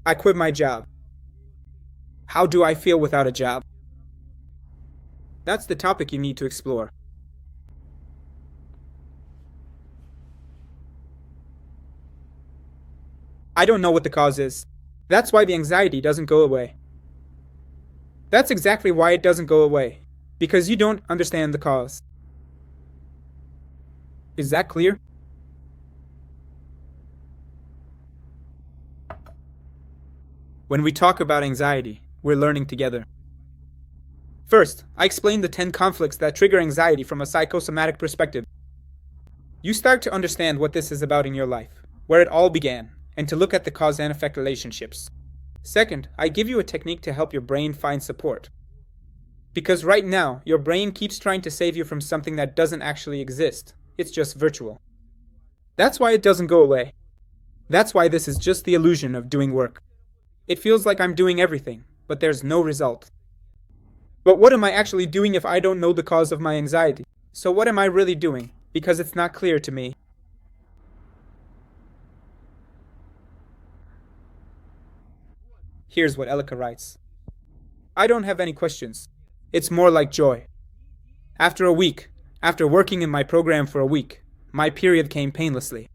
I quit my job. How do I feel without a job? That's the topic you need to explore. I don't know what the cause is. That's why the anxiety doesn't go away. That's exactly why it doesn't go away. Because you don't understand the cause. Is that clear? When we talk about anxiety, we're learning together. First, I explain the 10 conflicts that trigger anxiety from a psychosomatic perspective. You start to understand what this is about in your life, where it all began, and to look at the cause and effect relationships. Second, I give you a technique to help your brain find support. Because right now, your brain keeps trying to save you from something that doesn't actually exist. It's just virtual. That's why it doesn't go away. That's why this is just the illusion of doing work. It feels like I'm doing everything, but there's no result. But what am I actually doing if I don't know the cause of my anxiety? So what am I really doing? Because it's not clear to me. Here's what Elika writes. I don't have any questions. It's more like joy. After working in my program for a week, my period came painlessly.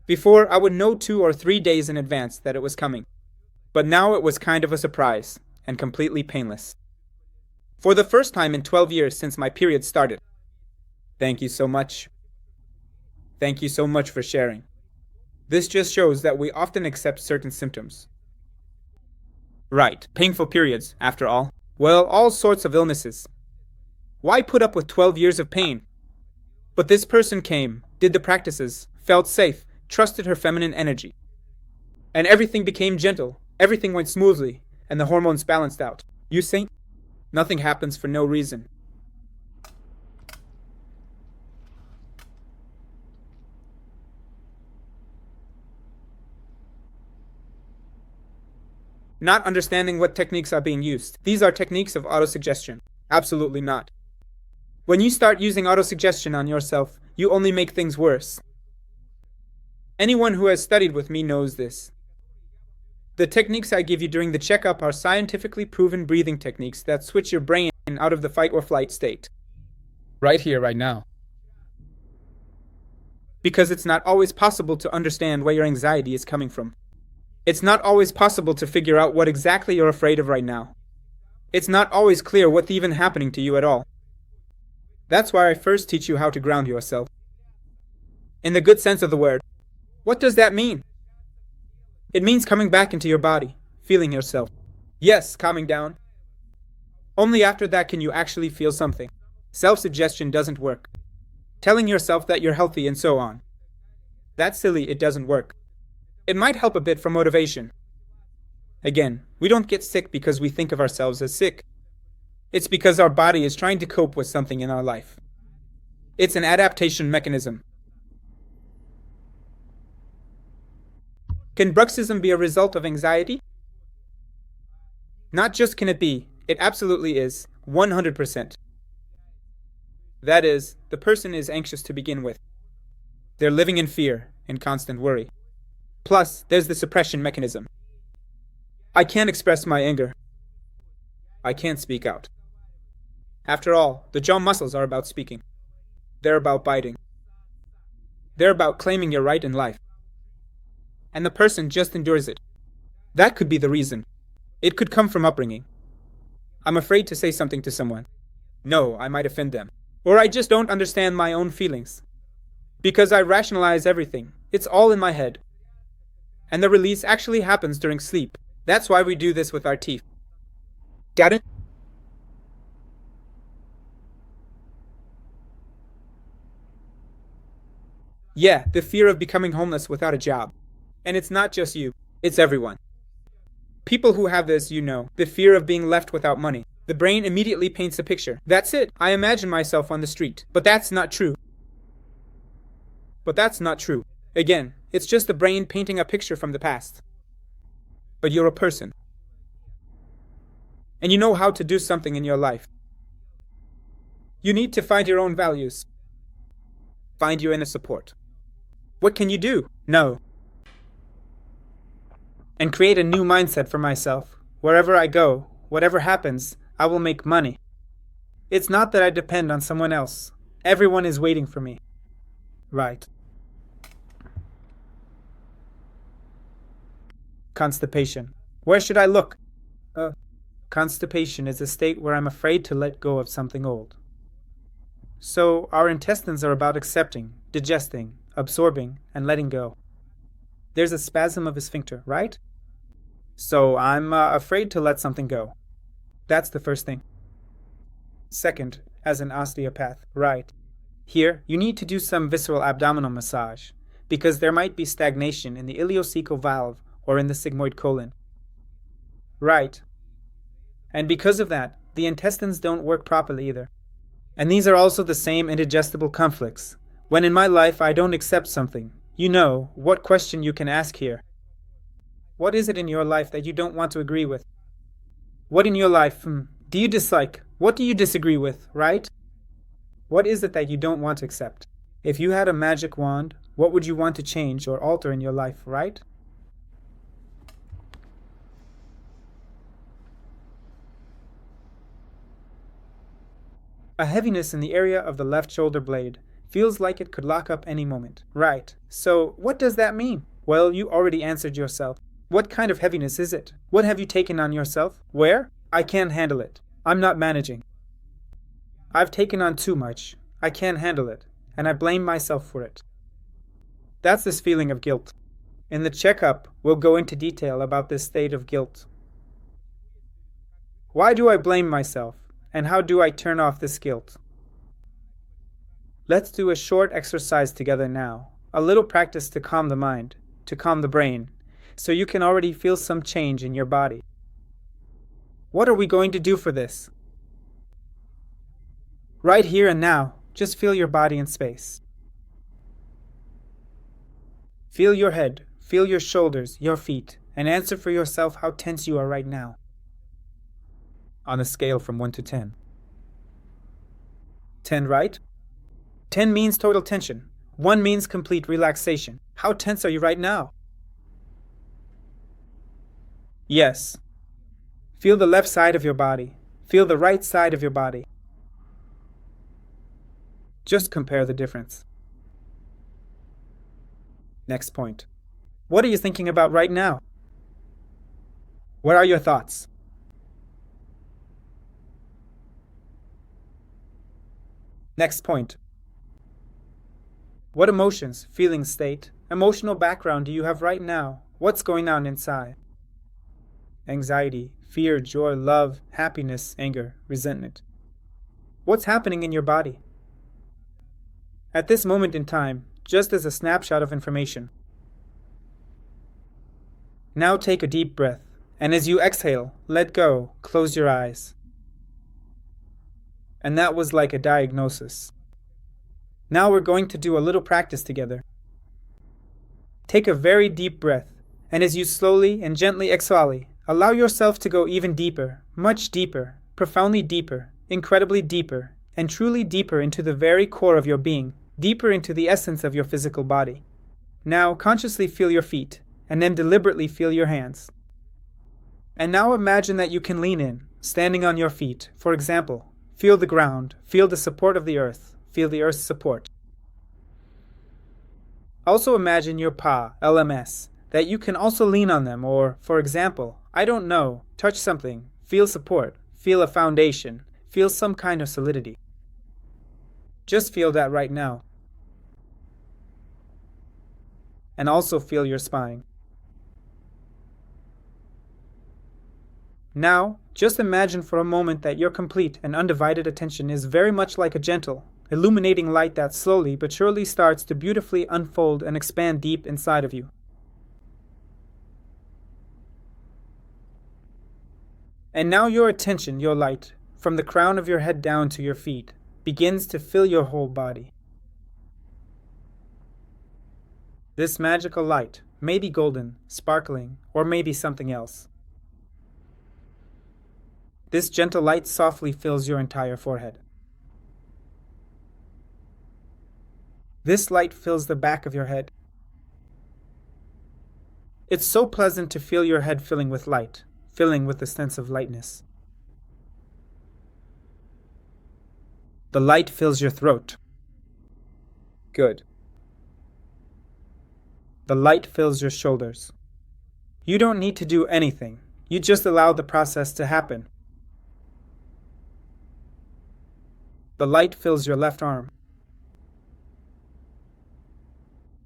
Before, I would know 2 or 3 days in advance that it was coming. But now it was kind of a surprise, and completely painless. For the first time in 12 years since my period started. Thank you so much. Thank you so much for sharing. This just shows that we often accept certain symptoms. Right, painful periods, after all. Well, all sorts of illnesses. Why put up with 12 years of pain? But this person came, did the practices, felt safe, trusted her feminine energy. And everything became gentle, everything went smoothly, and the hormones balanced out. You see? Nothing happens for no reason. Not understanding what techniques are being used. These are techniques of autosuggestion. Absolutely not. When you start using autosuggestion on yourself, you only make things worse. Anyone who has studied with me knows this. The techniques I give you during the checkup are scientifically proven breathing techniques that switch your brain out of the fight or flight state. Right here, right now. Because it's not always possible to understand where your anxiety is coming from. It's not always possible to figure out what exactly you're afraid of right now. It's not always clear what's even happening to you at all. That's why I first teach you how to ground yourself. In the good sense of the word. What does that mean? It means coming back into your body, feeling yourself. Yes, calming down. Only after that can you actually feel something. Self-suggestion doesn't work. Telling yourself that you're healthy and so on. That's silly, it doesn't work. It might help a bit for motivation. Again, we don't get sick because we think of ourselves as sick. It's because our body is trying to cope with something in our life. It's an adaptation mechanism. Can bruxism be a result of anxiety? Not just can it be, it absolutely is, 100%. That is, the person is anxious to begin with. They're living in fear and constant worry. Plus, there's the suppression mechanism. I can't express my anger. I can't speak out. After all, the jaw muscles are about speaking. They're about biting. They're about claiming your right in life. And the person just endures it. That could be the reason. It could come from upbringing. I'm afraid to say something to someone. No, I might offend them. Or I just don't understand my own feelings. Because I rationalize everything. It's all in my head. And the release actually happens during sleep. That's why we do this with our teeth. Got it? Yeah, the fear of becoming homeless without a job. And it's not just you, it's everyone. People who have this, you know, the fear of being left without money. The brain immediately paints a picture. That's it. I imagine myself on the street. But that's not true. Again, it's just the brain painting a picture from the past. But you're a person. And you know how to do something in your life. You need to find your own values. Find your inner support. What can you do? No. And create a new mindset for myself. Wherever I go, whatever happens, I will make money. It's not that I depend on someone else. Everyone is waiting for me. Right. Constipation. Where should I look? Constipation is a state where I'm afraid to let go of something old. So our intestines are about accepting, digesting, absorbing, and letting go. There's a spasm of a sphincter, right? So I'm afraid to let something go. That's the first thing. Second, as an osteopath, right. Here, you need to do some visceral abdominal massage, because there might be stagnation in the ileocecal valve or in the sigmoid colon. Right. And because of that, the intestines don't work properly either. And these are also the same indigestible conflicts. When in my life I don't accept something, you know what question you can ask here. What is it in your life that you don't want to agree with? What in your life do you dislike? What do you disagree with, right? What is it that you don't want to accept? If you had a magic wand, what would you want to change or alter in your life, right? A heaviness in the area of the left shoulder blade. Feels like it could lock up any moment. Right. So, what does that mean? Well, you already answered yourself. What kind of heaviness is it? What have you taken on yourself? Where? I can't handle it. I'm not managing. I've taken on too much. I can't handle it. And I blame myself for it. That's this feeling of guilt. In the checkup, we'll go into detail about this state of guilt. Why do I blame myself? And how do I turn off this guilt? Let's do a short exercise together now. a little practice to calm the mind, to calm the brain, so you can already feel some change in your body. What are we going to do for this? Right here and now, just feel your body in space. Feel your head, feel your shoulders, your feet, and answer for yourself how tense you are right now. On a scale from 1 to 10. 10, right? 10 means total tension. 1 means complete relaxation. How tense are you right now? Yes. Feel the left side of your body. Feel the right side of your body. Just compare the difference. Next point. What are you thinking about right now? What are your thoughts? Next point. What emotions, feeling state, emotional background do you have right now? What's going on inside? Anxiety, fear, joy, love, happiness, anger, resentment. What's happening in your body? At this moment in time, just as a snapshot of information. Now take a deep breath, and as you exhale, let go, close your eyes. And that was like a diagnosis. Now we're going to do a little practice together. Take a very deep breath, and as you slowly and gently exhale, allow yourself to go even deeper, much deeper, profoundly deeper, incredibly deeper, and truly deeper into the very core of your being, deeper into the essence of your physical body. Now consciously feel your feet, and then deliberately feel your hands. And now imagine that you can lean in, standing on your feet. For example, feel the ground, feel the support of the earth, feel the earth's support. Also imagine your pa, LMS, that you can also lean on them, or, for example, I don't know, touch something, feel support, feel a foundation, feel some kind of solidity. Just feel that right now. And also feel your spine. Now, just imagine for a moment that your complete and undivided attention is very much like a gentle, illuminating light that slowly but surely starts to beautifully unfold and expand deep inside of you. And now your attention, your light, from the crown of your head down to your feet, begins to fill your whole body. This magical light may be golden, sparkling, or maybe something else. This gentle light softly fills your entire forehead. This light fills the back of your head. It's so pleasant to feel your head filling with light, filling with a sense of lightness. The light fills your throat. Good. The light fills your shoulders. You don't need to do anything. You just allow the process to happen. The light fills your left arm.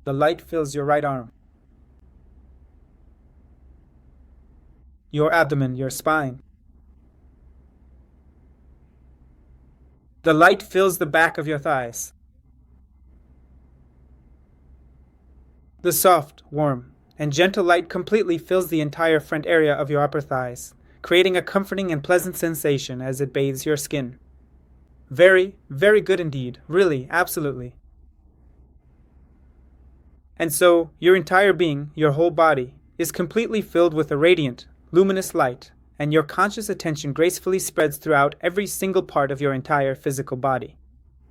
The light fills your right arm. Your abdomen, your spine. The light fills the back of your thighs. The soft, warm, and gentle light completely fills the entire front area of your upper thighs, creating a comforting and pleasant sensation as it bathes your skin. Very, very good indeed. Really, absolutely. And so, your entire being, your whole body, is completely filled with a radiant, luminous light, and your conscious attention gracefully spreads throughout every single part of your entire physical body.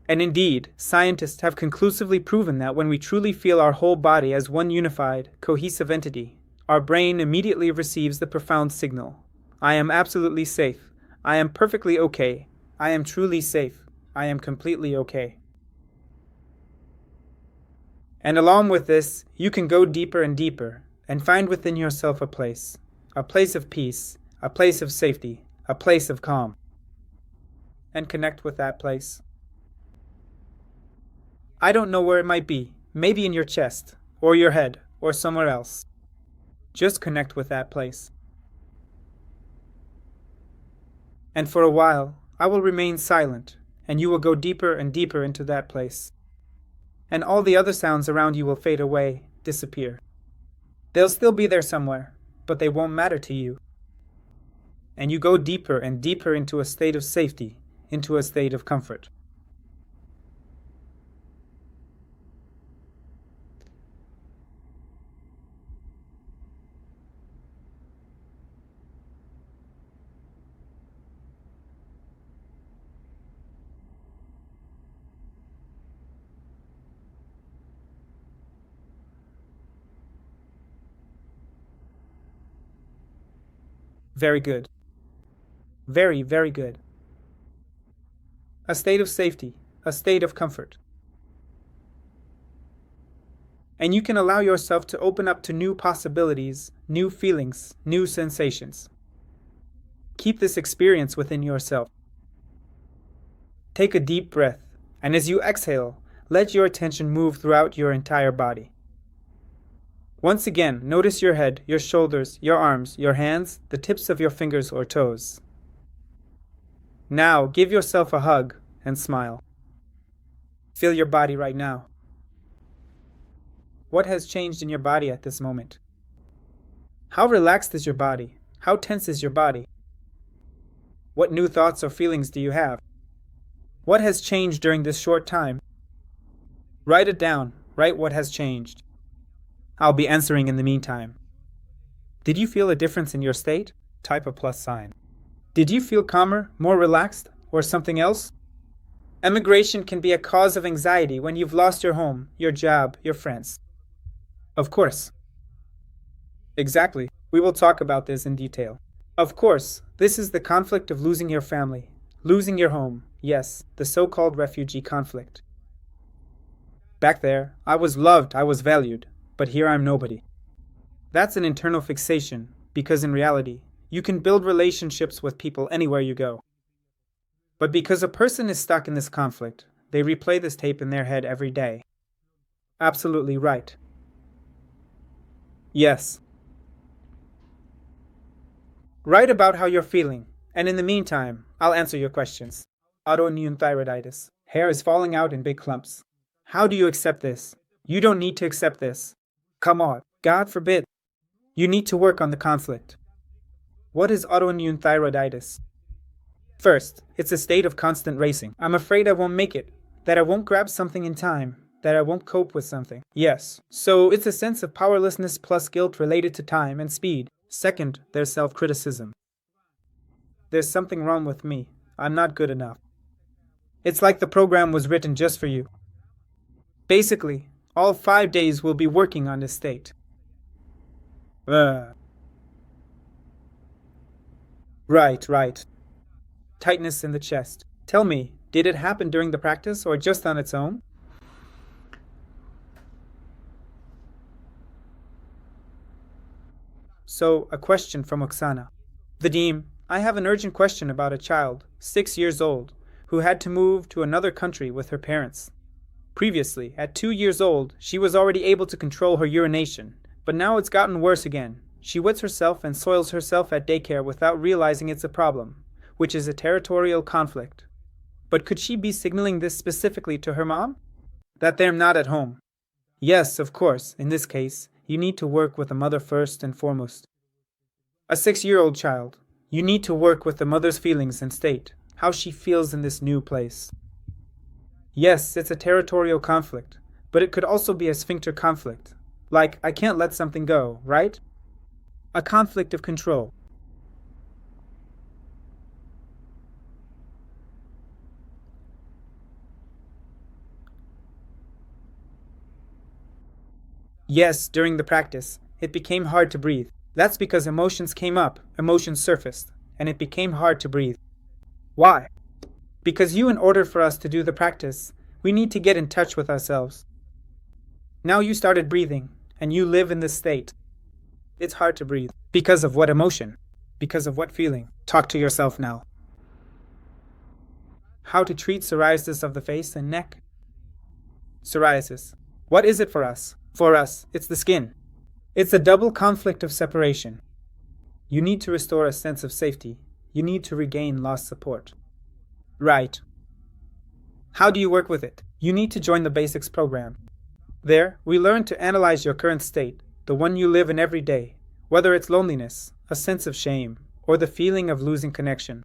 And indeed, scientists have conclusively proven that when we truly feel our whole body as one unified, cohesive entity, our brain immediately receives the profound signal, I am absolutely safe. I am perfectly okay. I am truly safe. I am completely okay. And along with this, you can go deeper and deeper and find within yourself a place of peace, a place of safety, a place of calm. And connect with that place. I don't know where it might be, maybe in your chest, or your head, or somewhere else. Just connect with that place. And for a while, I will remain silent, and you will go deeper and deeper into that place. and all the other sounds around you will fade away, disappear. They'll still be there somewhere, but they won't matter to you. And you go deeper and deeper into a state of safety, into a state of comfort. Very good. Very, very good. A state of safety, a state of comfort. And you can allow yourself to open up to new possibilities, new feelings, new sensations. Keep this experience within yourself. Take a deep breath, and as you exhale, let your attention move throughout your entire body. Once again, notice your head, your shoulders, your arms, your hands, the tips of your fingers or toes. Now, give yourself a hug and smile. Feel your body right now. What has changed in your body at this moment? How relaxed is your body? How tense is your body? What new thoughts or feelings do you have? What has changed during this short time? Write it down. Write what has changed. I'll be answering in the meantime. Did you feel a difference in your state? Type a plus sign. Did you feel calmer, more relaxed, or something else? Emigration can be a cause of anxiety when you've lost your home, your job, your friends. Of course. Exactly. We will talk about this in detail. Of course, this is the conflict of losing your family, losing your home. Yes, the so-called refugee conflict. Back there, I was loved, I was valued, but here I'm nobody. That's an internal fixation, because in reality, you can build relationships with people anywhere you go. But because a person is stuck in this conflict, they replay this tape in their head every day. Absolutely right. Yes. Write about how you're feeling, and in the meantime, I'll answer your questions. Autoimmune thyroiditis. Hair is falling out in big clumps. How do you accept this? You don't need to accept this. Come on, God forbid. You need to work on the conflict. What is autoimmune thyroiditis? First, it's a state of constant racing. I'm afraid I won't make it, that I won't grab something in time, that I won't cope with something. Yes, so it's a sense of powerlessness plus guilt related to time and speed. Second, there's self-criticism. There's something wrong with me. I'm not good enough. It's like the program was written just for you. Basically, all 5 days we'll be working on this state. Right. Tightness in the chest. Tell me, did it happen during the practice or just on its own? So, a question from Oksana. Vadim, I have an urgent question about a child, 6 years old, who had to move to another country with her parents. Previously, at 2 years old, she was already able to control her urination, but now it's gotten worse again. She wets herself and soils herself at daycare without realizing it's a problem, which is a territorial conflict. But could she be signaling this specifically to her mom? That they're not at home. Yes, of course, in this case, you need to work with the mother first and foremost. A 6-year-old child, you need to work with the mother's feelings and state, how she feels in this new place. Yes, it's a territorial conflict, but it could also be a sphincter conflict. Like, I can't let something go, right? A conflict of control. Yes, during the practice, it became hard to breathe. That's because emotions came up, emotions surfaced, and it became hard to breathe. Why? Because in order for us to do the practice, we need to get in touch with ourselves. Now you started breathing, and you live in this state. It's hard to breathe. Because of what emotion? Because of what feeling? Talk to yourself now. How to treat psoriasis of the face and neck? Psoriasis. What is it for us? For us, it's the skin. It's a double conflict of separation. You need to restore a sense of safety. You need to regain lost support. Right. How do you work with it? You need to join the Basics program. There, we learn to analyze your current state, the one you live in every day, whether it's loneliness, a sense of shame, or the feeling of losing connection.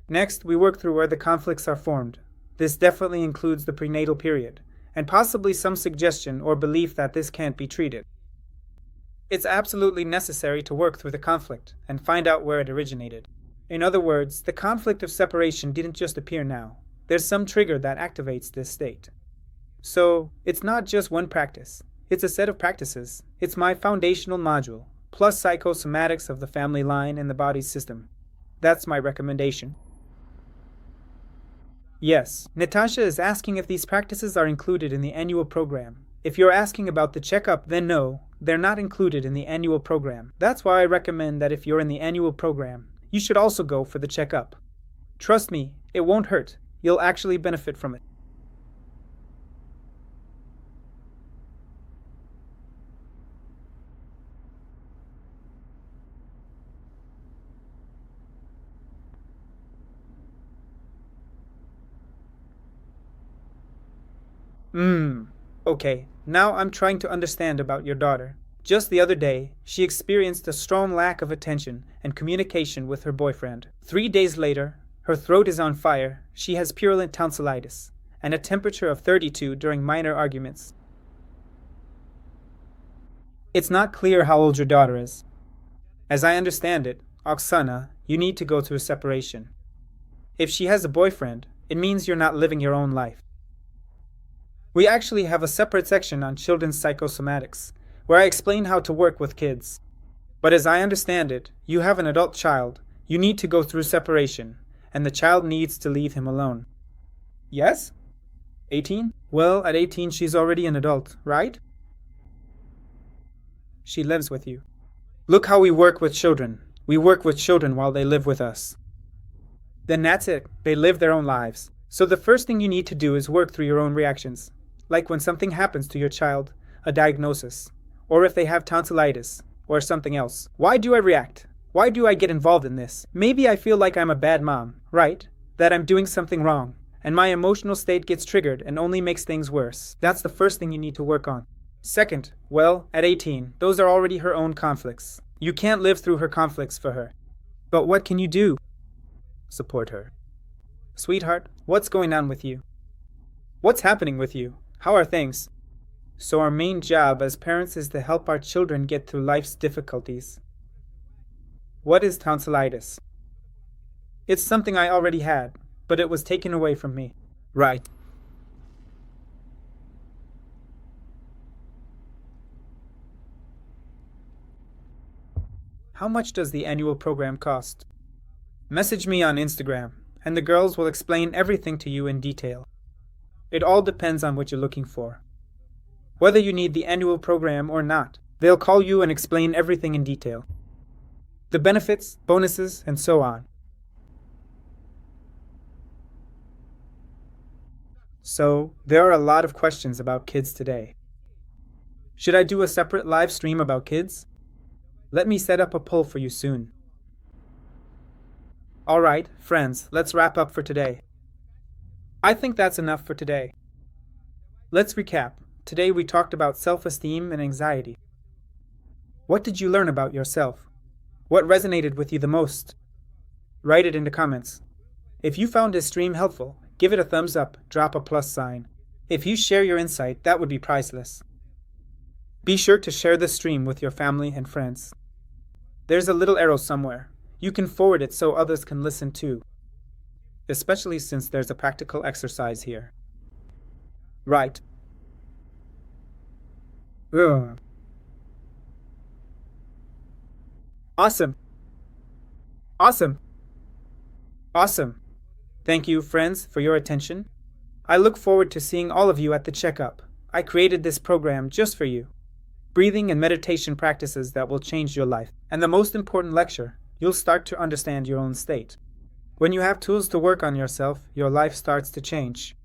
Next, we work through where the conflicts are formed. This definitely includes the prenatal period, and possibly some suggestion or belief that this can't be treated. It's absolutely necessary to work through the conflict and find out where it originated. In other words, the conflict of separation didn't just appear now. There's some trigger that activates this state. So, it's not just one practice. It's a set of practices. It's my foundational module, plus psychosomatics of the family line and the body system. That's my recommendation. Yes, Natasha is asking if these practices are included in the annual program. If you're asking about the checkup, then no, they're not included in the annual program. That's why I recommend that if you're in the annual program, you should also go for the checkup. Trust me, it won't hurt. You'll actually benefit from it. Okay, now I'm trying to understand about your daughter. Just the other day, she experienced a strong lack of attention and communication with her boyfriend. 3 days later, her throat is on fire, she has purulent tonsillitis, and a temperature of 32 during minor arguments. It's not clear how old your daughter is. As I understand it, Oksana, you need to go through separation. If she has a boyfriend, it means you're not living your own life. We actually have a separate section on children's psychosomatics, where I explain how to work with kids. But as I understand it, you have an adult child, you need to go through separation, and the child needs to leave him alone. Yes? 18? Well, at 18 she's already an adult, right? She lives with you. Look how we work with children. We work with children while they live with us. Then that's it. They live their own lives. So the first thing you need to do is work through your own reactions. Like when something happens to your child, a diagnosis, or if they have tonsillitis, or something else. Why do I react? Why do I get involved in this? Maybe I feel like I'm a bad mom, right? That I'm doing something wrong, and my emotional state gets triggered and only makes things worse. That's the first thing you need to work on. Second, well, at 18, those are already her own conflicts. You can't live through her conflicts for her. But what can you do? Support her. Sweetheart, what's going on with you? What's happening with you? How are things? So our main job as parents is to help our children get through life's difficulties. What is tonsillitis? It's something I already had, but it was taken away from me. Right. How much does the annual program cost? Message me on Instagram, and the girls will explain everything to you in detail. It all depends on what you're looking for. Whether you need the annual program or not, they'll call you and explain everything in detail. The benefits, bonuses, and so on. So, there are a lot of questions about kids today. Should I do a separate live stream about kids? Let me set up a poll for you soon. Alright, friends, let's wrap up for today. I think that's enough for today. Let's recap. Today we talked about self-esteem and anxiety. What did you learn about yourself? What resonated with you the most? Write it in the comments. If you found this stream helpful, give it a thumbs up, drop a plus sign. If you share your insight, that would be priceless. Be sure to share this stream with your family and friends. There's a little arrow somewhere. You can forward it so others can listen too. Especially since there's a practical exercise here. Right. Ugh. Awesome. Awesome. Awesome. Thank you, friends, for your attention. I look forward to seeing all of you at the checkup. I created this program just for you. Breathing and meditation practices that will change your life. And the most important lecture, you'll start to understand your own state. When you have tools to work on yourself, your life starts to change.